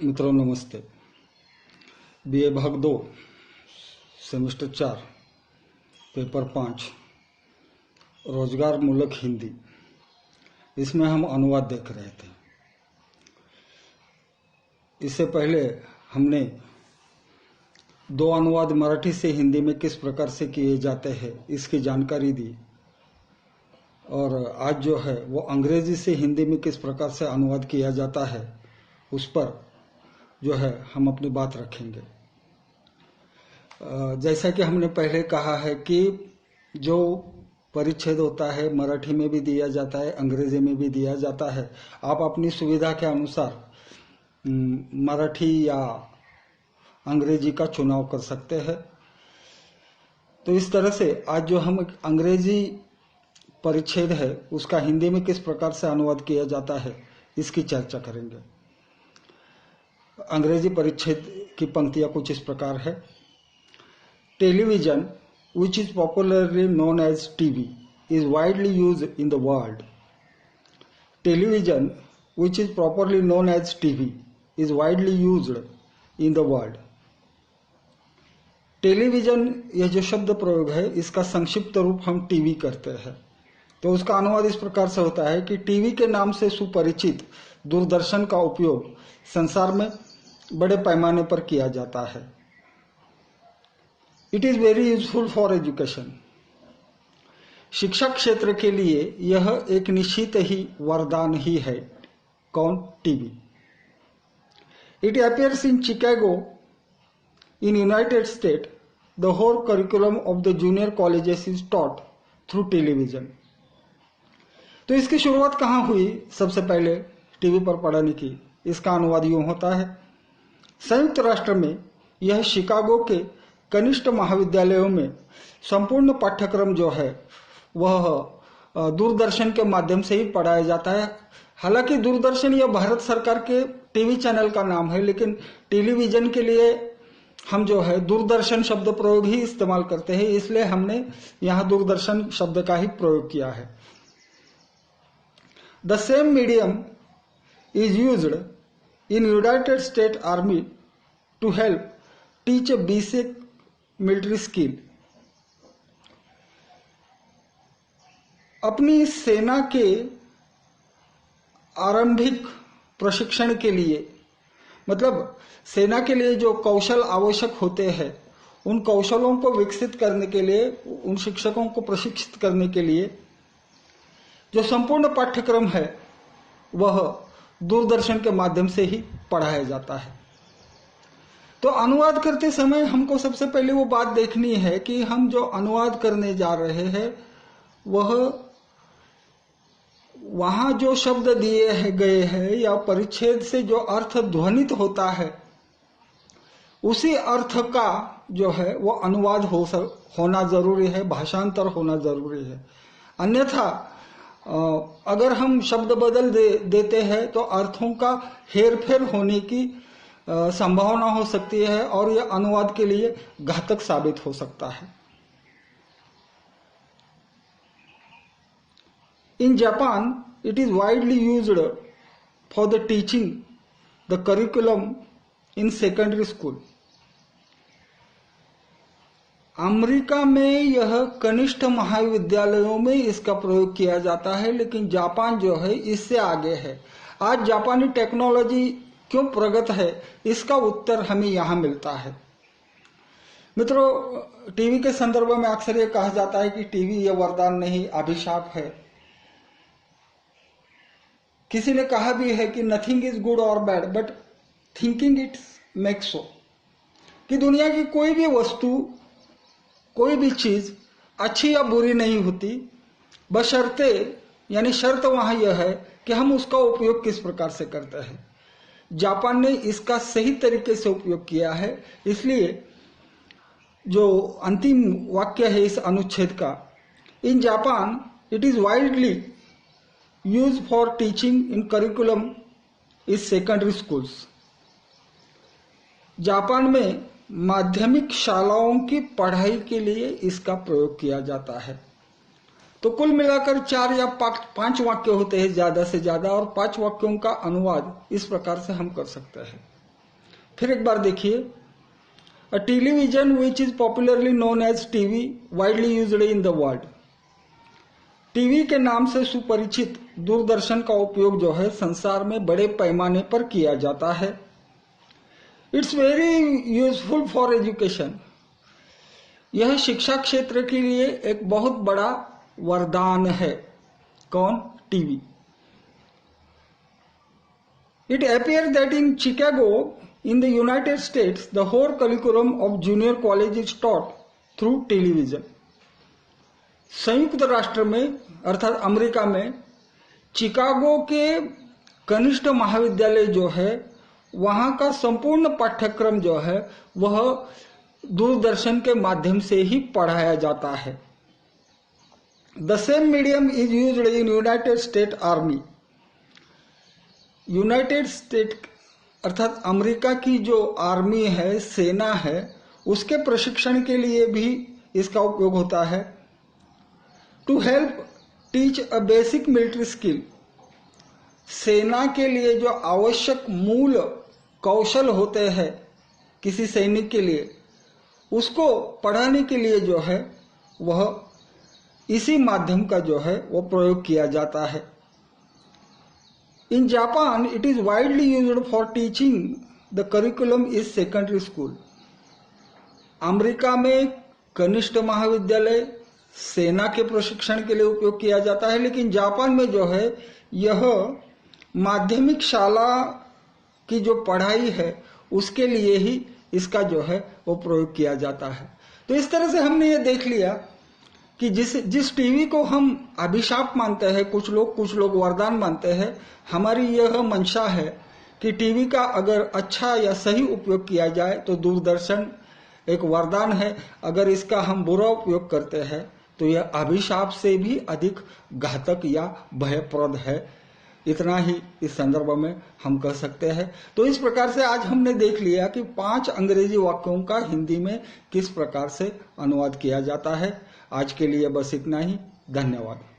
मित्रों नमस्ते। बीए भाग 2 सेमेस्टर 4 पेपर 5 रोजगार मूलक हिंदी, इसमें हम अनुवाद देख रहे थे। इससे पहले हमने 2 अनुवाद मराठी से हिंदी में किस प्रकार से किए जाते हैं इसकी जानकारी दी, और आज जो है वो अंग्रेजी से हिंदी में किस प्रकार से अनुवाद किया जाता है उस पर जो है हम अपनी बात रखेंगे। जैसा कि हमने पहले कहा है कि जो परिच्छेद होता है मराठी में भी दिया जाता है, अंग्रेजी में भी दिया जाता है। आप अपनी सुविधा के अनुसार मराठी या अंग्रेजी का चुनाव कर सकते हैं। तो इस तरह से आज जो हम अंग्रेजी परिच्छेद है उसका हिंदी में किस प्रकार से अनुवाद किया जाता है इसकी चर्चा करेंगे। अंग्रेजी परिच्छेद की पंक्तियां कुछ इस प्रकार है। Television which is popularly known as TV is widely used in the world. Television which is properly known as TV is widely used in the world. Television यह जो शब्द प्रयोग है इसका संक्षिप्त रूप हम टीवी करते हैं। तो उसका अनुवाद इस प्रकार से होता है कि टीवी के नाम से सुपरिचित दूरदर्शन का उपयोग संसार में बड़े पैमाने पर किया जाता है। It is very useful for education. शिक्षा क्षेत्र के लिए यह एक निश्चित ही वरदान ही है। कौन? TV. It appears in Chicago in United State. The whole curriculum of the junior colleges is taught through television. तो इसकी शुरुआत कहां हुई? सबसे पहले टीवी पर पढ़ाने की। इसका अनुवाद यूं होता है। संयुक्त राष्ट्र में यह शिकागो के कनिष्ठ महाविद्यालयों में संपूर्ण पाठ्यक्रम जो है वह दूरदर्शन के माध्यम से ही पढ़ाया जाता है। हालांकि दूरदर्शन यह भारत सरकार के टीवी चैनल का नाम है, लेकिन टेलीविजन के लिए हम जो है दूरदर्शन शब्द प्रयोग ही इस्तेमाल करते हैं, इसलिए हमने यहां दूरदर्शन शब्द का ही प्रयोग किया है। The same medium is used in United States Army to help teach a basic military skill. अपनी सेना के आरंभिक प्रशिक्षण के लिए, मतलब सेना के लिए जो कौशल आवश्यक होते हैं उन कौशलों को विकसित करने के लिए, उन शिक्षकों को प्रशिक्षित करने के लिए जो संपूर्ण पाठ्यक्रम है वह दूरदर्शन के माध्यम से ही पढ़ाया जाता है। तो अनुवाद करते समय हमको सबसे पहले वो बात देखनी है कि हम जो अनुवाद करने जा रहे हैं वह वहां जो शब्द दिए गए हैं या परिच्छेद से जो अर्थ ध्वनित होता है उसी अर्थ का जो है वो अनुवाद होना जरूरी है, भाषांतर होना जरूरी है। अन्यथा अगर हम शब्द बदल देते हैं तो अर्थों का हेरफेर होने की संभावना हो सकती है और यह अनुवाद के लिए घातक साबित हो सकता है। In Japan it is widely used for the teaching the curriculum in secondary school. America में यह कनिष्ठ महाविद्यालयों में इसका प्रयोग किया जाता है, लेकिन जापान जो है इससे आगे है। आज जापानी टेक्नोलॉजी क्यों प्रगत है इसका उत्तर हमें यहां मिलता है। मित्रों, टीवी के संदर्भ में अक्सर यह कहा जाता है कि टीवी यह वरदान नहीं, अभिशाप है। किसी ने कहा भी है कि नथिंग इज गुड और bad but thinking it makes so, कि दुनिया की कोई भी वस्तु, कोई भी चीज अच्छी या बुरी नहीं होती, बशर्ते, यानी शर्त वहां यह है कि हम उसका उपयोग किस प्रकार से करते हैं। जापान ने इसका सही तरीके से उपयोग किया है, इसलिए जो अंतिम वाक्य है इस अनुच्छेद का, in Japan it is widely use for teaching in curriculum is secondary schools. Japan में माध्यमिक शालाओं की पढ़ाई के लिए इसका प्रयोग किया जाता है। तो कुल मिलाकर 4 या 5 वाक्य होते हैं ज्यादा से ज्यादा, और 5 वाक्यों का अनुवाद इस प्रकार से हम कर सकते हैं। फिर एक बार देखिए, a television which is popularly known as TV widely used in the world. TV के नाम से सुपरिचित दूरदर्शन का उपयोग जो है संसार में बड़े पैमाने पर किया जाता है। It's very useful for education. यह शिक्षा क्षेत्र के लिए एक बहुत बड़ा वरदान है। कौन? TV. It appears that in Chicago, in the United States, the whole curriculum of junior college is taught through television. संयुक्त राष्ट्र में अर्थात अमेरिका में चिकागो के कनिष्ठ महाविद्यालय जो है वहां का संपूर्ण पाठ्यक्रम जो है वह दूरदर्शन के माध्यम से ही पढ़ाया जाता है। The same medium is used in United state army. United state अर्थात अमेरिका की जो आर्मी है, सेना है, उसके प्रशिक्षण के लिए भी इसका उपयोग होता है। To help teach a basic military skill. सेना के लिए जो आवश्यक मूल कौशल होते हैं किसी सैनिक के लिए, उसको पढ़ाने के लिए जो है वह इसी माध्यम का जो है वो प्रयोग किया जाता है। In Japan, it is widely used for teaching. The curriculum is secondary school. America में कनिष्ठ महाविद्यालय सेना के प्रशिक्षण के लिए उपयोग किया जाता है, लेकिन जापान में जो है यह माध्यमिक शाला की जो पढ़ाई है उसके लिए ही इसका जो है वो प्रयोग किया जाता है। तो इस तरह से हमने ये देख लिया कि जिस टीवी को हम अभिशाप मानते हैं, कुछ लोग वरदान मानते हैं, हमारी यह मंशा है कि टीवी का अगर अच्छा या सही उपयोग किया जाए तो दूरदर्शन एक वरदान है। अगर इसका हम बुरा उपयोग करते हैं तो यह अभिशाप से भी अधिक घातक या भयप्रद है। इतना ही इस संदर्भ में हम कह सकते हैं। तो इस प्रकार से आज हमने देख लिया कि 5 अंग्रेजी वाक्यों का हिंदी में किस प्रकार से अनुवाद किया जाता है। आज के लिए बस इतना ही। धन्यवाद।